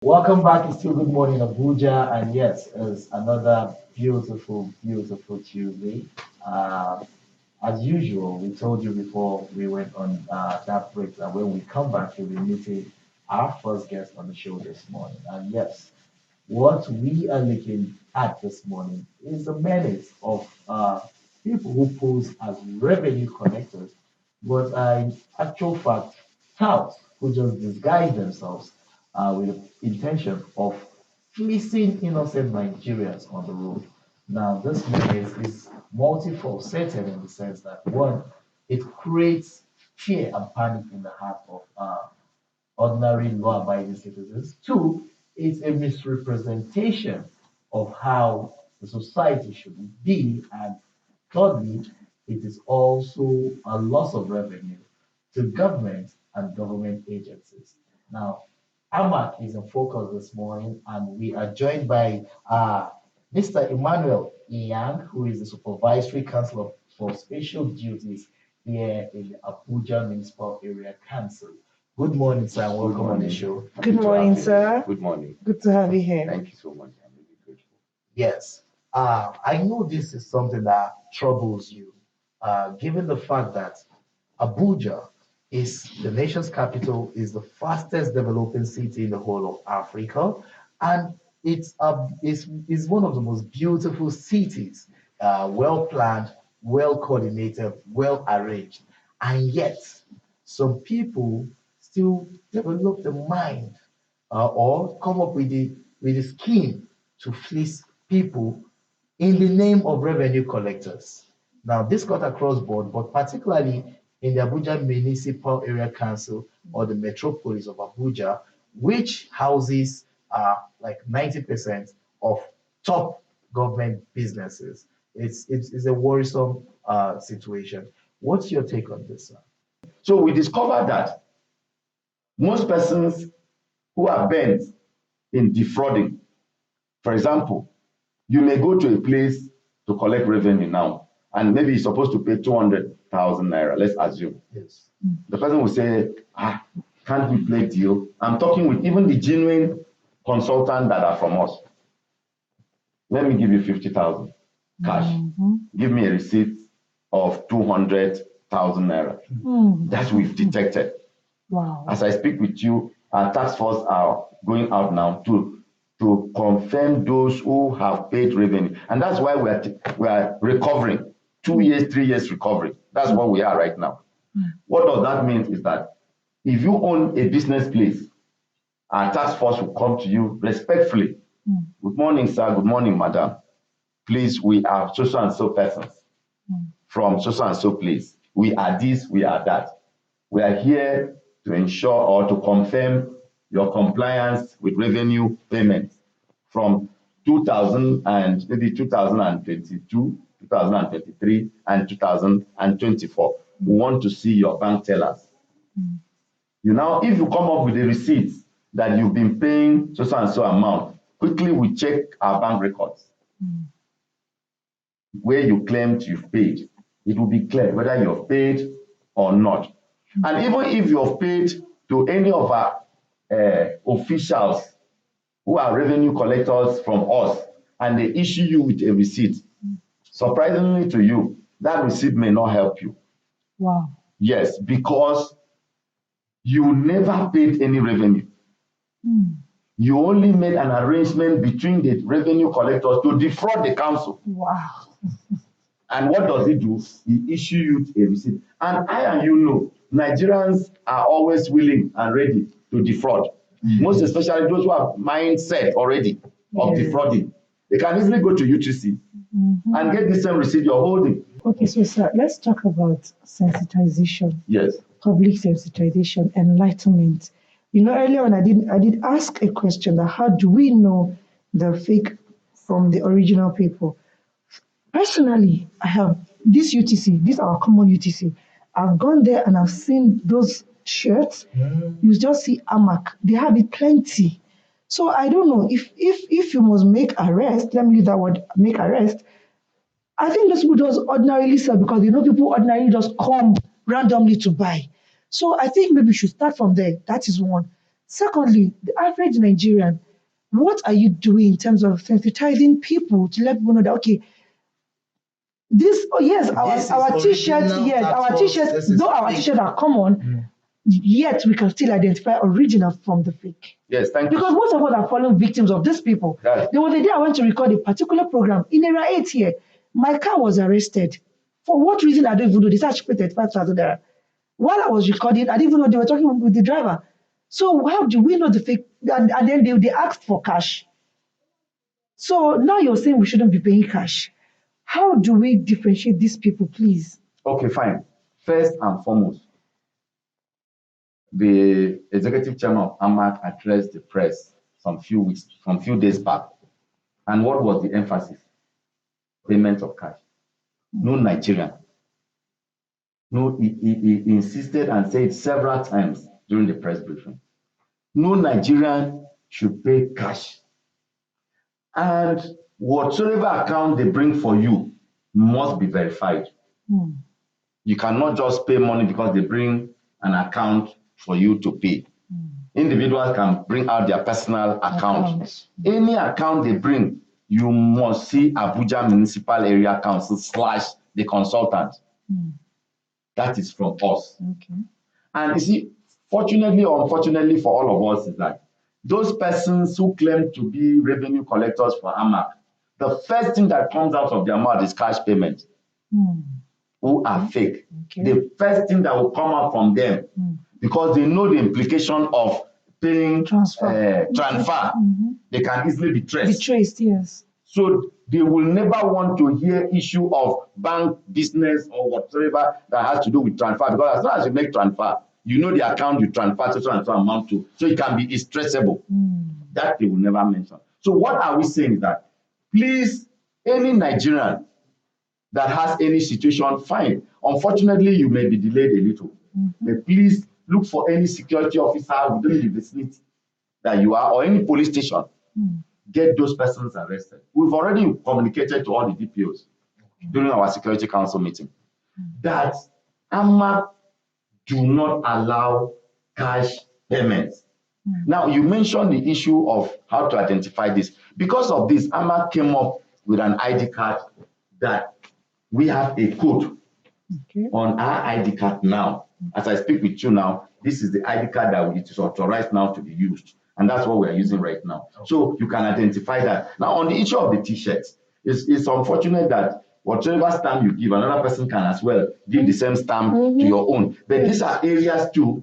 Welcome back. It's still Good Morning Abuja, and yes, it's another beautiful Tuesday. Uh, as usual, we told you before we went on that break that when we come back, we'll be meeting our first guest on the show this morning. And yes, what we are looking at this morning is the menace of people who pose as revenue collectors, but in actual fact, touts who just disguise themselves with the intention of fleecing innocent Nigerians on the road. Now, this menace is multifaceted in the sense that one, it creates fear and panic in the heart of ordinary law-abiding citizens. Two, it's a misrepresentation of how the society should be. And thirdly, it is also a loss of revenue to government and government agencies. Now, Amac is in focus this morning, and we are joined by Mr. Emmanuel Yang, who is the Supervisory Councillor for Special Duties here in the Abuja Municipal Area Council. Good morning, sir, and welcome on the show. Good morning, sir. Good morning. Good to have you here. Thank you so much. I'm really grateful. Yes, I know this is something that troubles you, given the fact that Abuja is the nation's capital, is the fastest developing city in the whole of Africa, and it's one of the most beautiful cities, well planned, well coordinated, well arranged, and yet some people still develop the mind or come up with the scheme to fleece people in the name of revenue collectors. Now, this got across board, but particularly in the Abuja Municipal Area Council or the metropolis of Abuja, which houses like 90% of top government businesses. It's a worrisome situation. What's your take on this, sir? So we discovered that most persons who are bent in defrauding, for example, you may go to a place to collect revenue now, and maybe you're supposed to pay 200,000 naira, let's assume. Yes. The person will say, can't we play deal? I'm talking with even the genuine consultants that are from us. Let me give you 50,000 cash. Give me a receipt of 200,000 naira. That we've detected. Wow. As I speak with you, our task force are going out now to confirm those who have paid revenue. And that's why we are recovering. 2 years, 3 years recovery. That's what we are right now. What does that mean is that if you own a business place, our task force will come to you respectfully. Good morning, sir. Good morning, madam. Please, we are so and so persons from so and so place. We are this, we are that. We are here to ensure or to confirm your compliance with revenue payments from 2000 and maybe 2022, 2023, and 2024. We want to see your bank tellers. You know, if you come up with a receipt that you've been paying so and so amount, quickly we check our bank records where you claimed you've paid. It will be clear whether you've paid or not. And even if you've paid to any of our officials who are revenue collectors from us, and they issue you with a receipt, surprisingly to you, that receipt may not help you. Wow. Yes, because you never paid any revenue. You only made an arrangement between the revenue collectors to defraud the council. Wow. And what does it do? It issues you a receipt. And I and you know, Nigerians are always willing and ready to defraud. Most especially those who have mindset already of defrauding. They can easily go to UTC and get the same receipt you're holding. Okay, so sir, let's talk about sensitization. Yes. Public sensitization, enlightenment. You know, earlier when I did ask a question that how do we know the fake from the original people? Personally, I have this UTC, this our common UTC. I've gone there and I've seen those shirts. You just see Amac. They have it plenty. So I don't know if you must make arrest, let me use that word, make arrest. I think those people just ordinarily sell because you know people ordinarily just come randomly to buy. So I think maybe we should start from there. That is one. Secondly, the average Nigerian, what are you doing in terms of sensitizing people to let people know that, okay, this, oh yes, our t-shirts, yes, our t-shirts, though our t-shirts are common, yet we can still identify original from the fake. Yes, thank Because you. most of us are fallen victims of these people. Yes. There was a day I went to record a particular program in area 8 here. My car was arrested. For what reason, I don't even know. They said I should pay 35,000 naira. While I was recording, I didn't even know they were talking with the driver. So how do we know the fake? And then they asked for cash. So now you're saying we shouldn't be paying cash. How do we differentiate these people, please? Okay, fine. First and foremost, the executive chairman of Amac addressed the press some few days back. And what was the emphasis? Payment of cash. No Nigerian. No, he insisted and said several times during the press briefing. No Nigerian should pay cash. And whatsoever account they bring for you must be verified. You cannot just pay money because they bring an account for you to pay. Individuals can bring out their personal account. Any account they bring, you must see Abuja Municipal Area Council / the consultant. That is from us. Okay. And you see, fortunately or unfortunately for all of us, is that those persons who claim to be revenue collectors for Amac, the first thing that comes out of their mouth is cash payment. Who are fake. Okay. The first thing that will come out from them, because they know the implication of paying transfer, they can easily be traced. Be traced, yes. So they will never want to hear issue of bank business or whatsoever that has to do with transfer, because as long as you make transfer, you know the account you transfer to amount to, so it can be traceable. That they will never mention. So what are we saying is that, please, any Nigerian that has any situation, fine. Unfortunately, you may be delayed a little. But please look for any security officer within the vicinity that you are, or any police station. Get those persons arrested. We've already communicated to all the DPOs during our Security Council meeting that Amac do not allow cash payments. Now, you mentioned the issue of how to identify this. Because of this, Amac came up with an ID card that we have a code on our ID card now. As I speak with you now, this is the ID card that it is authorized now to be used. And that's what we're using right now. So you can identify that. Now, on the issue of the t-shirts, it's unfortunate that whatever stamp you give, another person can as well give the same stamp to your own. But these are areas too,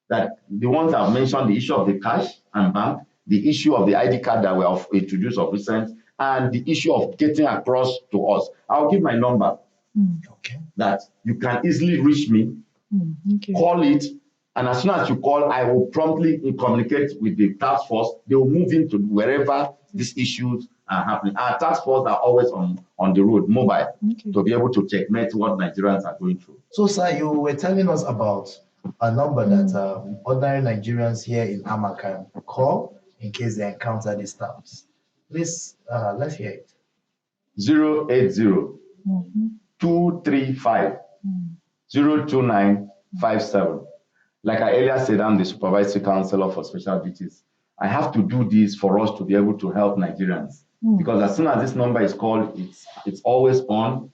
that the ones I've mentioned, the issue of the cash and bank, the issue of the ID card that were introduced of recent, and the issue of getting across to us. I'll give my number that you can easily reach me, call it, and as soon as you call, I will promptly communicate with the task force. They will move into wherever these issues are happening. Our task force are always on the road, mobile, to be able to checkmate what Nigerians are going through. So, sir, you were telling us about a number that ordinary Nigerians here in Amac can call in case they encounter these stamps. Please, let's hear it. 080 235 02957. Like I earlier said, I'm the supervisory counselor for special duties. I have to do this for us to be able to help Nigerians. Because as soon as this number is called, it's always on.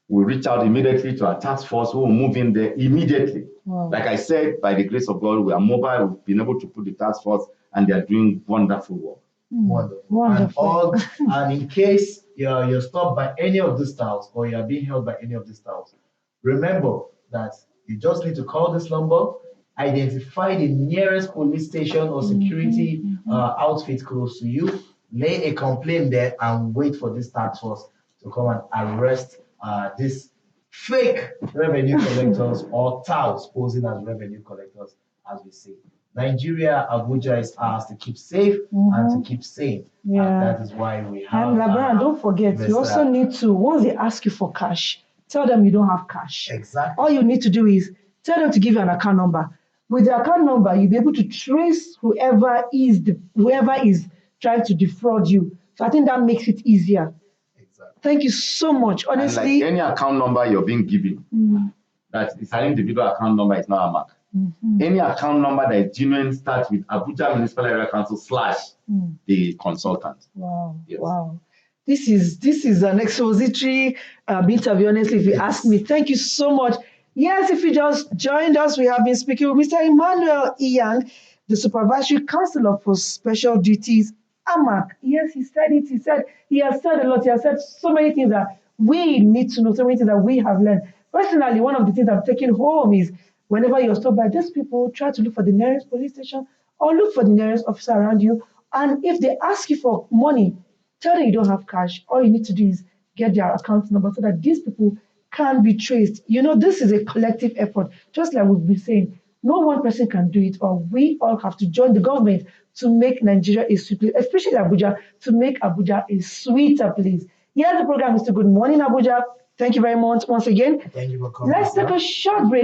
We reach out immediately to our task force who will move in there immediately. Like I said, by the grace of God, we are mobile. We've been able to put the task force, and they are doing wonderful work. Wonderful. And in case you're stopped by any of these styles, or you're being held by any of these styles, remember that you just need to call this number, identify the nearest police station or security outfit close to you, lay a complaint there, and wait for this task force to come and arrest these fake revenue collectors or touts posing as revenue collectors, as we say. Nigeria, Abuja is ours to keep safe and to keep sane. And that is why we have. And Labaran, don't forget, you also need to, once they ask you for cash, tell them you don't have cash. Exactly. All you need to do is tell them to give you an account number. With the account number, you'll be able to trace whoever is trying to defraud you. So I think that makes it easier. Exactly. Thank you so much. Honestly, and like any account number you're being given, that is an individual account number, is not Amac. Any account number that is genuine starts with Abuja Municipal Area Council / the consultant. Wow. Yes. Wow. This is an expository interview, honestly, if you ask me. Thank you so much. Yes, if you just joined us, we have been speaking with Mr. Emmanuel Iyang, the Supervisory Counselor for Special Duties, Amac. Yes, he said it. He said he has said a lot. He has said so many things that we need to know, so many things that we have learned. Personally, one of the things I'm taking home is whenever you're stopped by these people, try to look for the nearest police station or look for the nearest officer around you. And if they ask you for money, tell them you don't have cash. All you need to do is get their account number so that these people can be traced. You know, this is a collective effort. Just like we've been saying, no one person can do it, or we all have to join the government to make Nigeria a sweet place, especially Abuja, to make Abuja a sweeter place. Here the program is to Good Morning Abuja. Thank you very much once again. Thank you for coming. Let's take a short break.